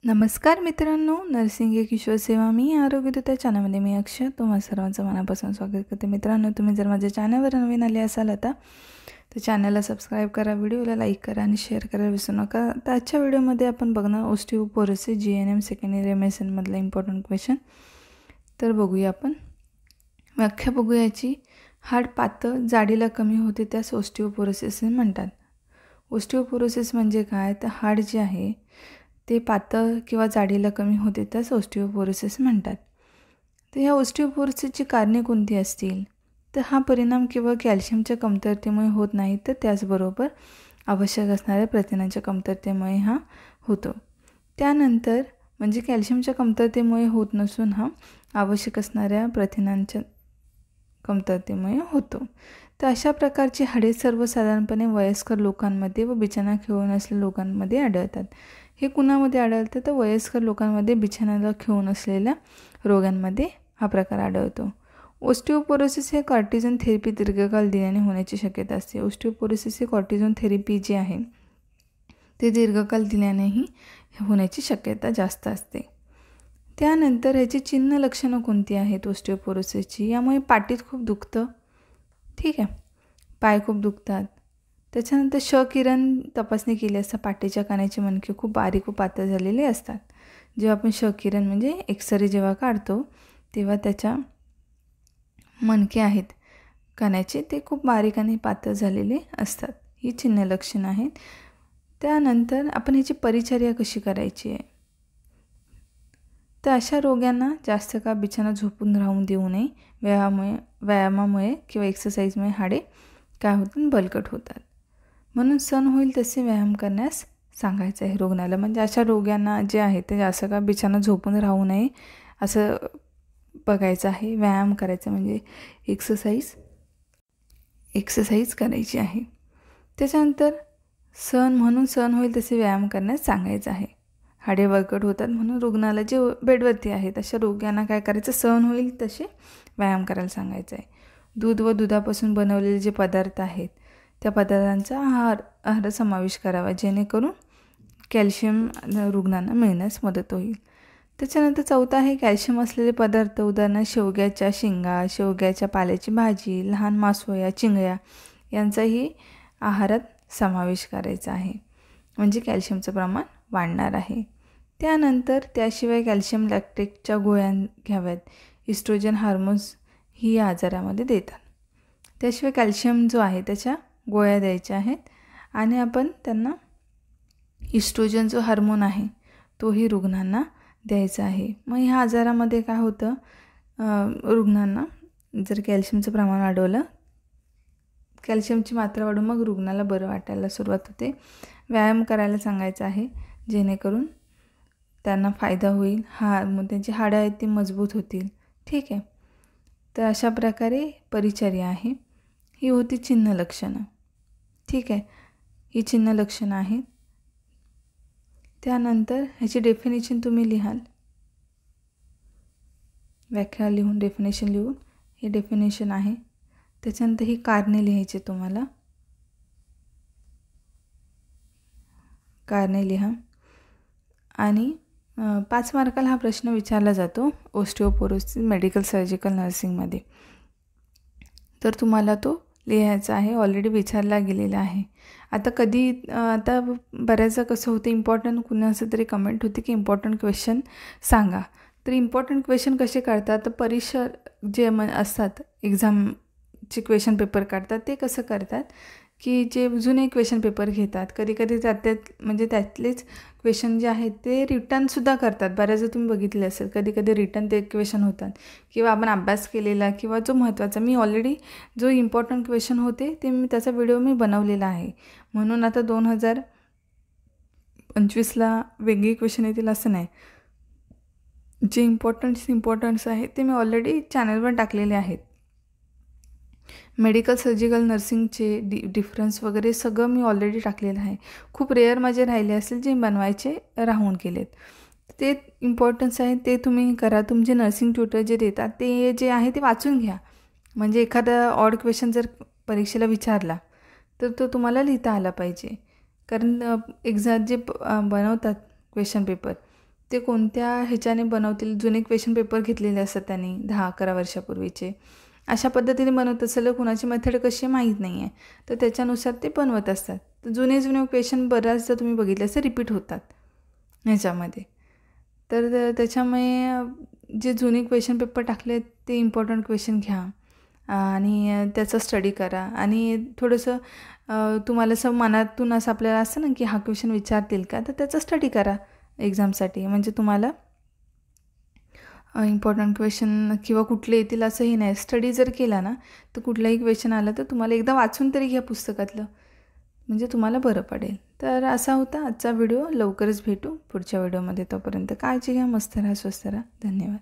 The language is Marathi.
नमस्कार मित्रांनो, नर्सिंग एक ईश्वर सेवा मी आरोग्यदूत चॅनलमध्ये मी अक्षय तुम्हा सर्वांचं मनापासून स्वागत करते। मित्रांनो, तुम्ही जर माझ्या चॅनलवर नवीन आले असाल तर चॅनलला सबस्क्राईब करा, व्हिडिओला लाईक करा आणि शेअर करायला विसरू नका। तर आजच्या व्हिडिओमध्ये आपण बघणार osteoporosis GNM second year MSN मधला इम्पॉर्टंट क्वेश्चन। तर बघूया आपण व्याख्या बघूया याची। हाड पातळ जाडीला कमी होते त्यास ऑस्टिओपोरोसिस म्हणतात। ऑस्टिओपोरोसिस म्हणजे काय, तर हाड जे आहे ते पातळ किंवा जाडीला कमी होते त्यास ऑस्टिओपोरोसिस म्हणतात। तर ह्या ऑस्टिओपोरोसिसची कारणे कोणती असतील, तर हा परिणाम केवळ कॅल्शियमच्या कमतरतेमुळे होत नाही, तर त्याचबरोबर आवश्यक असणाऱ्या प्रथिनांच्या कमतरतेमुळे हा होतो। त्यानंतर म्हणजे कॅल्शियमच्या कमतरतेमुळे होत नसून हा आवश्यक असणाऱ्या प्रथिनांच्या कमतरतेमुळे होतो। तर अशा प्रकारची हाडे सर्वसाधारणपणे वयस्कर लोकांमध्ये व बिछाना खिळून असलेल्या लोकांमध्ये आढळतात। हे कुणामध्ये आढळतं, तर वयस्कर लोकांमध्ये बिछाण्याला खिळून असलेल्या रोगांमध्ये हा प्रकार आढळतो। ऑस्टिओपोरोसिस हे कॉर्टिझन थेरपी दीर्घकाळ दिल्याने होण्याची शक्यता असते। ऑस्टिओपोरोसिस हे कॉर्टिझन थेरपी जे आहे ते दीर्घकाळ दिल्यानेही होण्याची शक्यता जास्त असते। त्यानंतर ह्याची चिन्ह लक्षणं कोणती आहेत ऑस्टिओपोरोसिसची, यामुळे पाठीत खूप दुखतं, ठीक आहे, पाय खूप दुखतात। त्याच्यानंतर क्षकिरण तपासणी केली असता पाठीच्या कानाचे मणके खूप बारीक व पातळ झालेले असतात। जेव्हा आपण क्षकिरण म्हणजे एक्सरे जेव्हा काढतो तेव्हा त्याच्या मणके आहेत कानाचे ते खूप बारीक आणि पातळ झालेले असतात। ही चिन्ह लक्षणं आहेत। त्यानंतर आपण ह्याची परिचर्या कशी करायची आहे, तर अशा रोग्यांना जास्त काळ बिछाना झोपून राहून देऊ नये। व्यायामामुळे किंवा एक्सरसाइजमुळे हाडे काय होतात, बलकट होतात। म्हणून सण होईल तसे व्यायाम करण्यास सांगायचं आहे रुग्णाला। म्हणजे अशा रोग्यांना जे आहे ते जास्त काळ बिछाना झोपून राहू नये असं बघायचं आहे। व्यायाम करायचा म्हणजे एक्सरसाइज करायची आहे। त्याच्यानंतर सण होईल तसे व्यायाम करण्यास सांगायचं आहे। हाडे बळकट होतात म्हणून रुग्णाला जे बेडवरती आहेत अशा रोग्यांना काय करायचं, सहन होईल तसे व्यायाम करायला सांगायचं आहे। दूध व दुधापासून बनवलेले जे पदार्थ आहेत त्या पदार्थांचा आहार समावेश करावा, जेणेकरून कॅल्शियम रुग्णांना मिळण्यास मदत होईल। त्याच्यानंतर चौथा आहे कॅल्शियम असलेले पदार्थ, उदाहरणार्थ शेवग्याच्या शेंगा, शेवग्याच्या पाल्याची भाजी, लहान मासोळ्या, चिंगळ्या यांचाही आहारात समावेश करायचा आहे, म्हणजे कॅल्शियमचं प्रमाण वाढणार आहे। त्यानंतर त्याशिवाय कॅल्शियम लॅक्टेटच्या गोळ्या घ्याव्यात। इस्ट्रोजन हार्मोन्स ही या आजारामध्ये देतात। त्याशिवाय कॅल्शियम जो आहे त्याच्या गोळ्या द्यायच्या आहेत आणि आपण त्यांना इस्ट्रोजन जो हार्मोन आहे तोही रुग्णांना द्यायचा आहे। मग ह्या आजारामध्ये काय होतं, रुग्णांना जर कॅल्शियमचं प्रमाण वाढवलं, कॅल्शियमची मात्रा वाढून मग रुग्णाला बरं वाटायला सुरुवात होते। व्यायाम करायला सांगायचं आहे, जेणेकरून त्यांना फायदा होईल, मग त्यांची हाडं आहेत ती मजबूत होतील, ठीक आहे। तर अशा प्रकारे परिचर्या आहे। ही होती चिन्ह लक्षणं, ठीक आहे, ही चिन्ह लक्षणं आहेत। त्यानंतर ह्याची डेफिनेशन तुम्ही लिहाल, व्याख्या लिहून डेफिनेशन लिहून हे डेफिनेशन आहे। त्याच्यानंतर ही कारणे लिहायची, तुम्हाला कारणे लिहा आणि 5 मार्काला हा प्रश्न विचारला जातो ऑस्टिओपोरोसिस मेडिकल सर्जिकल नर्सिंगमध्ये। तर तुम्हाला तो लिहायचा आहे, ऑलरेडी विचारला गेलेला आहे। आता बऱ्याचदा कसं होतं, इम्पॉर्टंट कुणाचं तरी कमेंट होती की इम्पॉर्टंट क्वेश्चन सांगा। तर इम्पॉर्टंट क्वेश्चन कसे काढतात, तर परीक्षा जे असतात एक्झामचे क्वेश्चन पेपर काढतात ते कसं करतात की जे जुने क्वेश्चन पेपर घेतात, कधी म्हणजे त्यातलेच क्वेश्चन जे आहेत ते रिटर्नसुद्धा करतात। बऱ्याचदा तुम्ही बघितले असेल, कधी रिटर्न ते क्वेश्चन होतात किंवा आपण अभ्यास केलेला किंवा जो महत्त्वाचा, मी ऑलरेडी जो इम्पॉर्टंट क्वेश्चन होते ते त्याचा व्हिडिओ मी बनवलेला आहे। म्हणून आता 2025ला वेगळे क्वेश्चन येतील असं नाही, जे इम्पॉर्टन्स आहे ते मी ऑलरेडी चॅनलवर टाकलेले आहेत। मेडिकल सर्जिकल नर्सिंगचे डिफरन्स वगैरे सगळं मी ऑलरेडी टाकलेलं आहे। खूप रेअर माझे राहिले असेल जे बनवायचे राहून गेलेत, ते इम्पॉर्टन्स आहे ते तुम्ही करा। तुमचे नर्सिंग ट्युटर जे देतात ते जे आहे ते वाचून घ्या, म्हणजे एखादा ऑड क्वेश्चन जर परीक्षेला विचारला तर तो तुम्हाला लिहिता आला पाहिजे। कारण एक्झाम जे बनवतात क्वेश्चन पेपर ते कोणत्या ह्याच्याने बनवतील, जुने क्वेश्चन पेपर घेतलेले असतात त्यांनी 10-11 वर्षापूर्वीचे, अशा पद्धतीने बनवत असेल, कुणाची मेथड कशी आहे माहीत नाही आहे, तर त्याच्यानुसार ते बनवत असतात. तर जुने क्वेश्चन बऱ्याचदा तुम्ही बघितले असे रिपीट होतात ह्याच्यामध्ये. तर त्याच्यामुळे जे जुने क्वेश्चन पेपर टाकले ते इम्पॉर्टंट क्वेश्चन घ्या आणि त्याचा स्टडी करा. आणि थोडंसं तुम्हाला असं मनातून असं आपल्याला असतं ना की हा क्वेश्चन विचारतील का, तर त्याचा स्टडी करा एक्झामसाठी. म्हणजे तुम्हाला इम्पॉर्टंट क्वेश्चन किंवा कुठले येतील असंही नाही. स्टडी जर केला ना तर कुठलाही क्वेश्चन आला तर तुम्हाला एकदा वाचून तरी घ्या पुस्तकातलं, म्हणजे तुम्हाला बरं पडेल. तर असा होता आजचा व्हिडिओ. लवकरच भेटू पुढच्या व्हिडिओमध्ये. तोपर्यंत काळजी घ्या, मस्त राहा, स्वस्थ राहा. धन्यवाद.